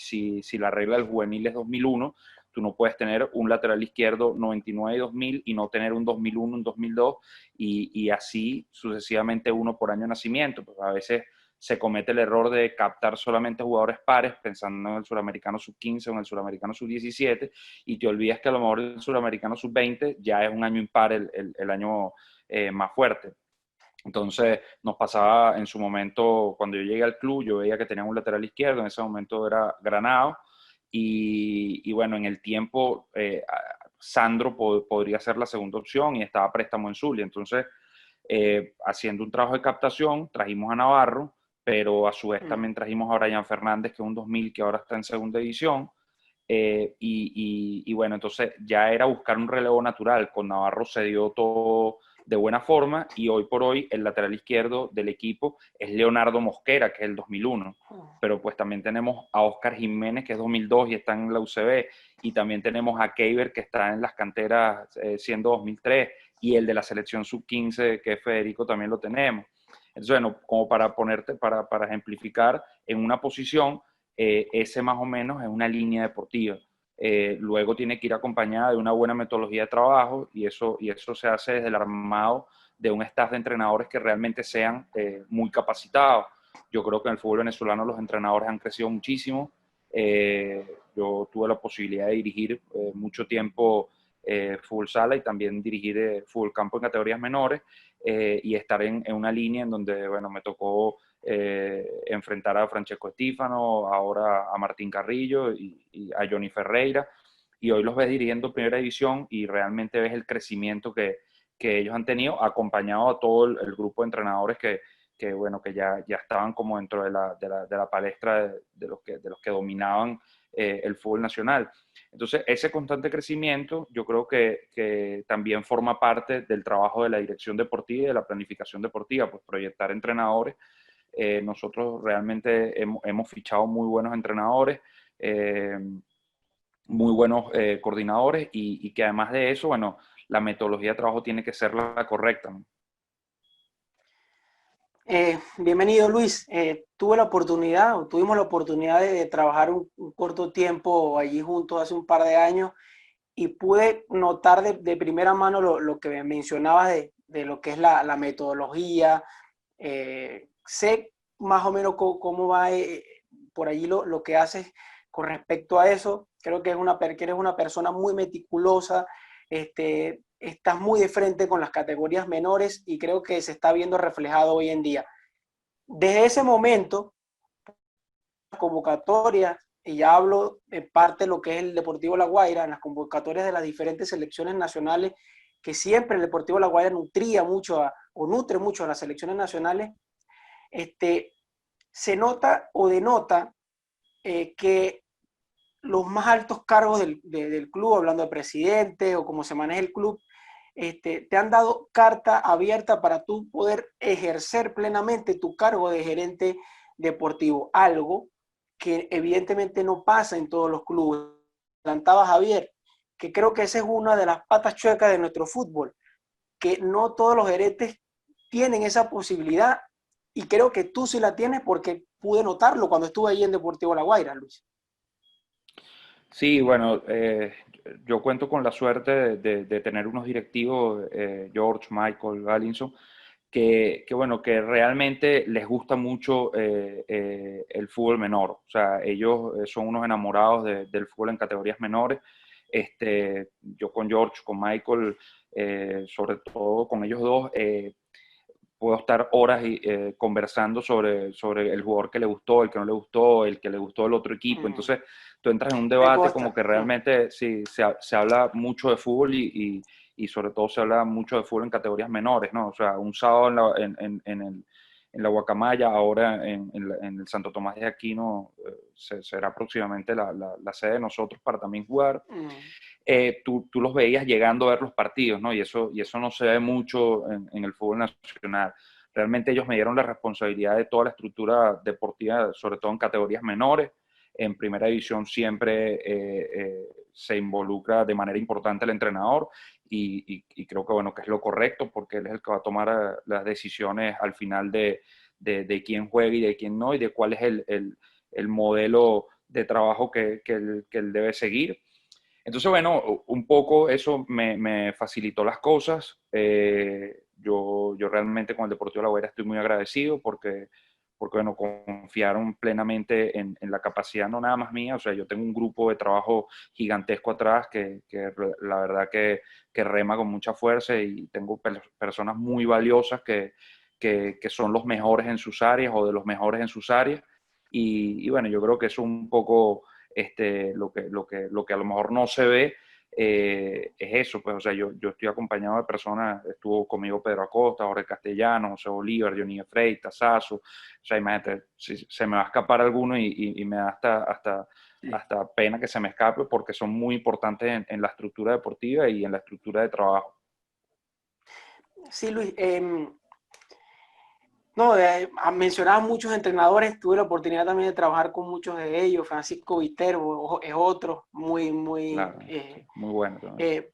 la regla del juvenil es 2001, tú no puedes tener un lateral izquierdo 99 y 2000 y no tener un 2001, un 2002 y así sucesivamente uno por año de nacimiento. Pues a veces se comete el error de captar solamente jugadores pares, pensando en el suramericano sub-15 o en el suramericano sub-17, y te olvidas que a lo mejor el suramericano sub-20 ya es un año impar, el año más fuerte. Entonces nos pasaba en su momento, cuando yo llegué al club, yo veía que tenían un lateral izquierdo, en ese momento era Granado, y bueno, en el tiempo Sandro podría ser la segunda opción y estaba préstamo en Zulia. Entonces, haciendo un trabajo de captación, trajimos a Navarro, pero a su vez también trajimos a Brian Fernández, que es un 2000 que ahora está en segunda división. Y bueno, entonces ya era buscar un relevo natural. Con Navarro se dio todo de buena forma y hoy por hoy el lateral izquierdo del equipo es Leonardo Mosquera, que es el 2001. Pero pues también tenemos a Oscar Jiménez, que es 2002 y está en la UCB. Y también tenemos a Keiber, que está en las canteras siendo 2003. Y el de la selección sub-15, que es Federico, también lo tenemos. Entonces, bueno, como para ponerte, para ejemplificar, en una posición, ese más o menos es una línea deportiva. Luego tiene que ir acompañada de una buena metodología de trabajo y eso se hace desde el armado de un staff de entrenadores que realmente sean muy capacitados. Yo creo que en el fútbol venezolano los entrenadores han crecido muchísimo. Yo tuve la posibilidad de dirigir mucho tiempo fútbol sala y también dirigir fútbol campo en categorías menores y estar en una línea en donde, bueno, me tocó enfrentar a Francesco Estífano, ahora a Martín Carrillo y a Johnny Ferreira, y hoy los ves dirigiendo Primera División y realmente ves el crecimiento que ellos han tenido, acompañado a todo el grupo de entrenadores que bueno, que ya estaban como dentro de la palestra de los que dominaban el fútbol nacional. Entonces, ese constante crecimiento yo creo que también forma parte del trabajo de la dirección deportiva y de la planificación deportiva, pues proyectar entrenadores. Nosotros realmente hemos fichado muy buenos entrenadores, muy buenos coordinadores y que además de eso, bueno, la metodología de trabajo tiene que ser la correcta, ¿no? Bienvenido, Luis. Tuvimos la oportunidad de trabajar un corto tiempo allí juntos hace un par de años y pude notar de primera mano lo que mencionabas de lo que es la metodología. Sé más o menos cómo va por allí lo que haces con respecto a eso. Creo que eres una persona muy meticulosa, estás muy de frente con las categorías menores y creo que se está viendo reflejado hoy en día. Desde ese momento, convocatorias, y ya hablo de parte de lo que es el Deportivo La Guaira, en las convocatorias de las diferentes selecciones nacionales, que siempre el Deportivo La Guaira nutre mucho a las selecciones nacionales, se nota o denota que los más altos cargos del club, hablando de presidente o cómo se maneja el club, te han dado carta abierta para tú poder ejercer plenamente tu cargo de gerente deportivo, algo que evidentemente no pasa en todos los clubes. Plantaba Javier, que creo que esa es una de las patas chuecas de nuestro fútbol, que no todos los gerentes tienen esa posibilidad y creo que tú sí la tienes porque pude notarlo cuando estuve ahí en Deportivo La Guaira, Luis. Sí, bueno, yo cuento con la suerte de tener unos directivos, George, Michael, Galinson, bueno, que realmente les gusta mucho el fútbol menor. O sea, ellos son unos enamorados del fútbol en categorías menores. Yo con George, con Michael, sobre todo con ellos dos, puedo estar horas conversando sobre el jugador que le gustó, el que no le gustó, el que le gustó del otro equipo. Entonces, tú entras en un debate como que realmente sí, se habla mucho de fútbol y sobre todo se habla mucho de fútbol en categorías menores, ¿no? O sea, un sábado en la Guacamaya, ahora en el Santo Tomás de Aquino, será próximamente la sede de nosotros para también jugar. Tú los veías llegando a ver los partidos, ¿no? Y eso no se ve mucho en el fútbol nacional. Realmente ellos me dieron la responsabilidad de toda la estructura deportiva, sobre todo en categorías menores. En primera división siempre se involucra de manera importante el entrenador y creo que, bueno, que es lo correcto porque él es el que va a tomar las decisiones al final de quién juega y de quién no y de cuál es el modelo de trabajo que él debe seguir. Entonces, bueno, un poco eso me facilitó las cosas. Yo realmente con el Deportivo La Guaira estoy muy agradecido porque bueno, confiaron plenamente en la capacidad, no nada más mía. O sea, yo tengo un grupo de trabajo gigantesco atrás que la verdad que rema con mucha fuerza y tengo personas muy valiosas que son los mejores en sus áreas o de los mejores en sus áreas. Y bueno, yo creo que es un poco lo que a lo mejor no se ve es eso, pues, o sea, yo estoy acompañado de personas, estuvo conmigo Pedro Acosta, Jorge Castellano, José Bolívar, Johnny Frey, Tazazo, o sea, imagínate, si se me va a escapar alguno y me da hasta pena que se me escape porque son muy importantes en la estructura deportiva y en la estructura de trabajo. Sí, Luis, no, mencionabas muchos entrenadores, tuve la oportunidad también de trabajar con muchos de ellos. Francisco Viterbo es otro, muy, Claro, muy bueno también.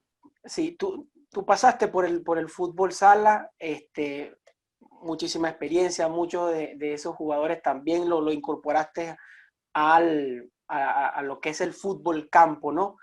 Sí, tú pasaste por el fútbol sala, muchísima experiencia, muchos de esos jugadores también lo incorporaste a lo que es el fútbol campo, ¿no?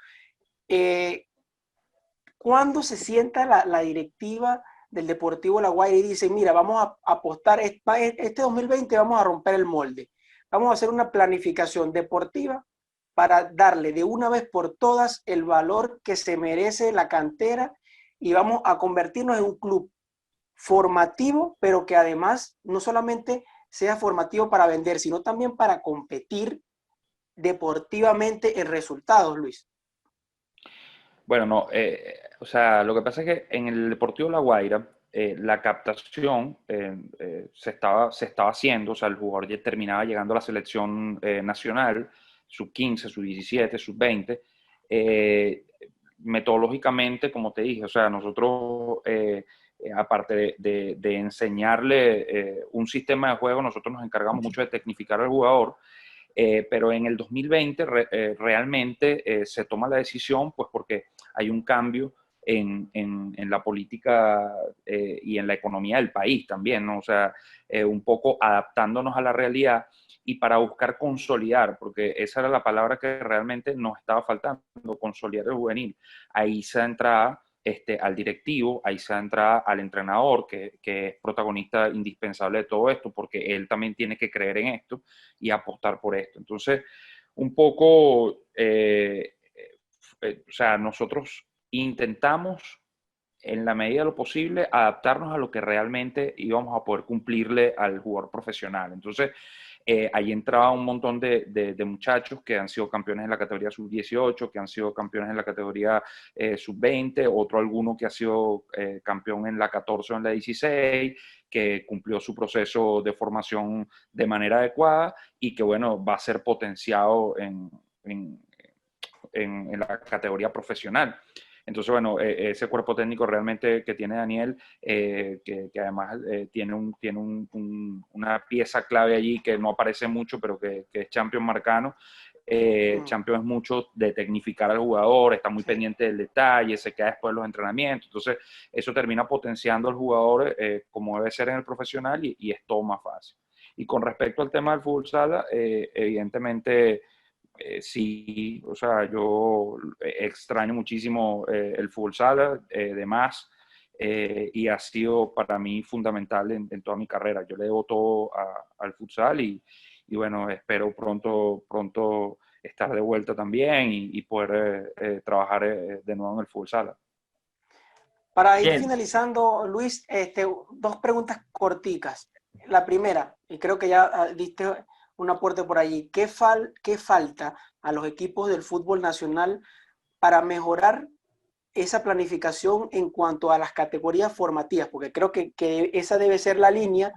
¿Cuándo se sienta la directiva del Deportivo La Guaira y dice, mira, vamos a apostar, este 2020 vamos a romper el molde, vamos a hacer una planificación deportiva para darle de una vez por todas el valor que se merece la cantera y vamos a convertirnos en un club formativo, pero que además no solamente sea formativo para vender, sino también para competir deportivamente en resultados, Luis? Bueno, no, o sea, lo que pasa es que en el Deportivo La Guaira la captación se estaba haciendo, o sea, el jugador ya terminaba llegando a la selección nacional, sub-15, sub-17, sub-20. Metodológicamente, como te dije, o sea, nosotros, aparte de enseñarle un sistema de juego, nosotros nos encargamos mucho de tecnificar al jugador. Pero en el 2020 realmente se toma la decisión, pues porque hay un cambio en la política y en la economía del país también, ¿no? O sea, un poco adaptándonos a la realidad y para buscar consolidar, porque esa era la palabra que realmente nos estaba faltando, consolidar el juvenil. Ahí se entraba al directivo, ahí se entra al entrenador, que es protagonista indispensable de todo esto, porque él también tiene que creer en esto y apostar por esto. Entonces, un poco, o sea, nosotros intentamos, en la medida de lo posible, adaptarnos a lo que realmente íbamos a poder cumplirle al jugador profesional. Entonces, ahí entraba un montón de muchachos que han sido campeones en la categoría sub-18, que han sido campeones en la categoría sub-20, otro alguno que ha sido campeón en la 14 o en la 16, que cumplió su proceso de formación de manera adecuada y que, bueno, va a ser potenciado en la categoría profesional. Entonces, bueno, ese cuerpo técnico realmente que tiene Daniel, que además tiene una pieza clave allí que no aparece mucho, pero que es Champion Marcano. Champion es mucho de tecnificar al jugador, está muy pendiente del detalle, se queda después de los entrenamientos. Entonces, eso termina potenciando al jugador como debe ser en el profesional y es todo más fácil. Y con respecto al tema del fútbol sala, evidentemente... sí, o sea, yo extraño muchísimo el fútbol sala, demás, y ha sido para mí fundamental en toda mi carrera. Yo le debo todo al futsal y bueno, espero pronto estar de vuelta también y poder trabajar de nuevo en el fútbol sala. Para ir Bien. finalizando, Luis, dos preguntas corticas. La primera, y creo que ya diste un aporte por allí, ¿qué falta a los equipos del fútbol nacional para mejorar esa planificación en cuanto a las categorías formativas? Porque creo que esa debe ser la línea.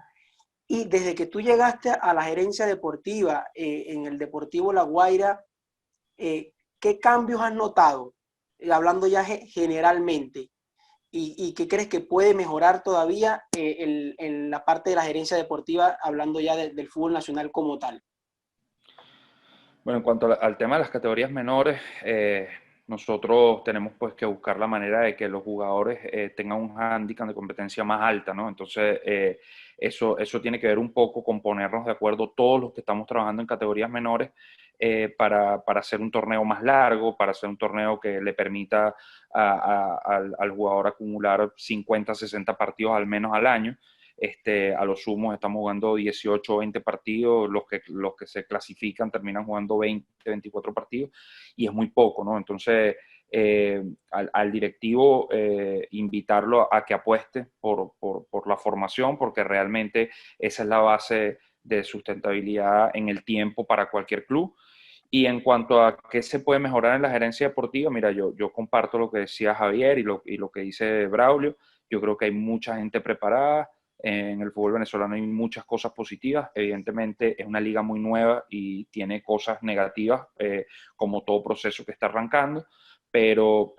Y desde que tú llegaste a la gerencia deportiva en el Deportivo La Guaira, ¿qué cambios has notado? Hablando ya generalmente. ¿Y qué crees que puede mejorar todavía en la parte de la gerencia deportiva, hablando ya del fútbol nacional como tal? Bueno, en cuanto al tema de las categorías menores, nosotros tenemos pues que buscar la manera de que los jugadores tengan un hándicap de competencia más alta, ¿no? Entonces, eso tiene que ver un poco con ponernos de acuerdo todos los que estamos trabajando en categorías menores para hacer un torneo más largo, para hacer un torneo que le permita al jugador acumular 50, 60 partidos al menos al año. A lo sumo estamos jugando 18 o 20 partidos, los que se clasifican terminan jugando 20, 24 partidos y es muy poco, ¿no? Entonces, al directivo invitarlo a que apueste por la formación, porque realmente esa es la base de sustentabilidad en el tiempo para cualquier club. Y en cuanto a qué se puede mejorar en la gerencia deportiva, mira, yo comparto lo que decía Javier y lo que dice Braulio. Yo creo que hay mucha gente preparada. En el fútbol venezolano hay muchas cosas positivas. Evidentemente es una liga muy nueva y tiene cosas negativas, como todo proceso que está arrancando. Pero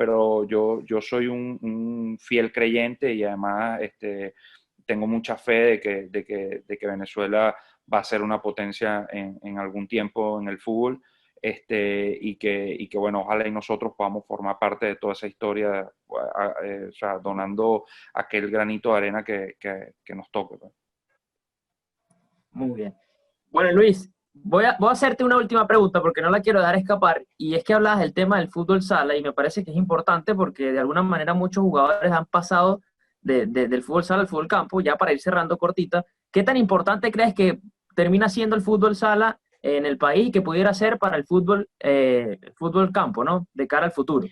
yo soy un fiel creyente y además tengo mucha fe de que Venezuela va a ser una potencia en algún tiempo en el fútbol. Y que, bueno, ojalá y nosotros podamos formar parte de toda esa historia, o sea, donando aquel granito de arena que nos toque. Pues. Muy bien. Bueno, Luis, voy a hacerte una última pregunta porque no la quiero dejar escapar, y es que hablabas del tema del fútbol sala y me parece que es importante porque de alguna manera muchos jugadores han pasado del fútbol sala al fútbol campo. Ya para ir cerrando cortita, ¿qué tan importante crees que termina siendo el fútbol sala en el país y que pudiera ser para el fútbol campo, ¿no? De cara al futuro.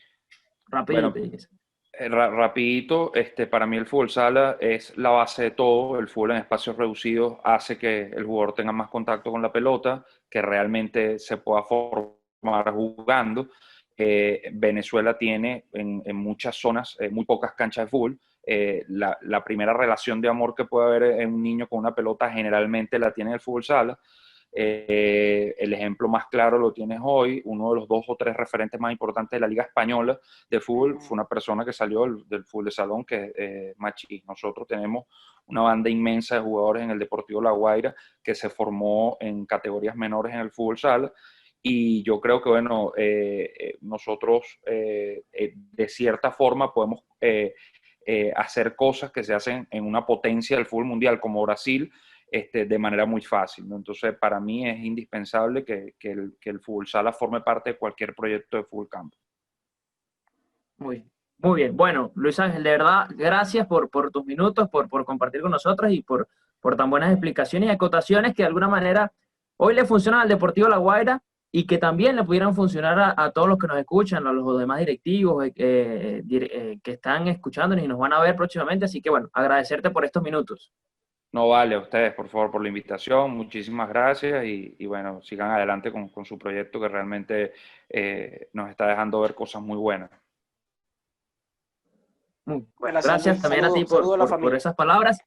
Rapidito. Bueno, rapidito, para mí el fútbol sala es la base de todo. El fútbol en espacios reducidos hace que el jugador tenga más contacto con la pelota, que realmente se pueda formar jugando. Venezuela tiene en muchas zonas muy pocas canchas de fútbol. La primera relación de amor que puede haber en un niño con una pelota generalmente la tiene en el fútbol sala. El ejemplo más claro lo tienes hoy. Uno de los 2 o 3 referentes más importantes de la Liga Española de fútbol fue una persona que salió del fútbol de salón, que es Machi. Nosotros tenemos una banda inmensa de jugadores en el Deportivo La Guaira que se formó en categorías menores en el fútbol sala. Y yo creo que, bueno, nosotros de cierta forma podemos hacer cosas que se hacen en una potencia del fútbol mundial como Brasil, de manera muy fácil, ¿no? Entonces, para mí es indispensable que el fútbol sala forme parte de cualquier proyecto de fútbol campo. Muy bien. Muy bien. Bueno, Luis Ángel, de verdad, gracias por tus minutos, por compartir con nosotros y por tan buenas explicaciones y acotaciones que de alguna manera hoy le funcionan al Deportivo La Guaira y que también le pudieran funcionar a todos los que nos escuchan, a los demás directivos que están escuchándonos y nos van a ver próximamente. Así que bueno, agradecerte por estos minutos. No, vale, a ustedes, por favor, por la invitación. Muchísimas gracias y bueno, sigan adelante con su proyecto que realmente nos está dejando ver cosas muy buenas. Bueno, gracias también a ti por esas palabras.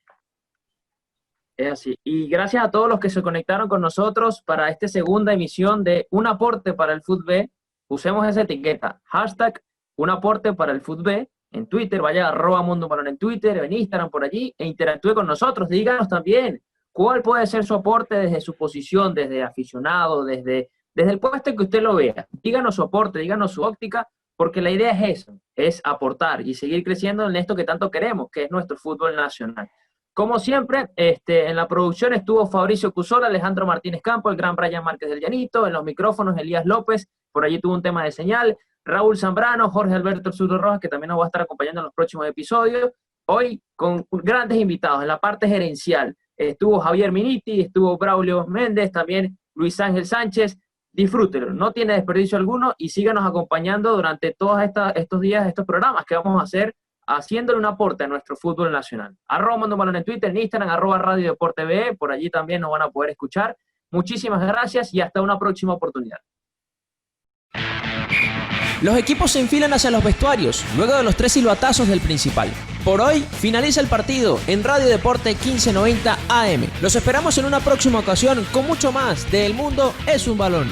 Es así. Y gracias a todos los que se conectaron con nosotros para esta segunda emisión de Un Aporte para el Fútbol. Usemos esa etiqueta, hashtag Un Aporte para el Fútbol en Twitter, vaya a @mundobalón en Twitter, en Instagram, por allí, e interactúe con nosotros. Díganos también cuál puede ser su aporte desde su posición, desde aficionado, desde el puesto en que usted lo vea. Díganos su aporte, díganos su óptica, porque la idea es eso, es aportar y seguir creciendo en esto que tanto queremos, que es nuestro fútbol nacional. Como siempre, en la producción estuvo Fabricio Cusola, Alejandro Martínez Campo, el gran Brian Márquez del Llanito, en los micrófonos Elías López, por allí tuvo un tema de señal, Raúl Zambrano, Jorge Alberto Zurdo Rojas, que también nos va a estar acompañando en los próximos episodios, hoy con grandes invitados en la parte gerencial. Estuvo Javier Miniti, estuvo Braulio Méndez, también Luis Ángel Sánchez. Disfrútenlo, no tiene desperdicio alguno y síganos acompañando durante todos estos días, estos programas que vamos a hacer, haciéndole un aporte a nuestro fútbol nacional. @mundobalón en Twitter, en Instagram, @Radio Deporte BE, por allí también nos van a poder escuchar. Muchísimas gracias y hasta una próxima oportunidad. Los equipos se enfilan hacia los vestuarios, luego de los 3 silbatazos del principal. Por hoy, finaliza el partido en Radio Deporte 1590 AM. Los esperamos en una próxima ocasión con mucho más de El Mundo es un Balón.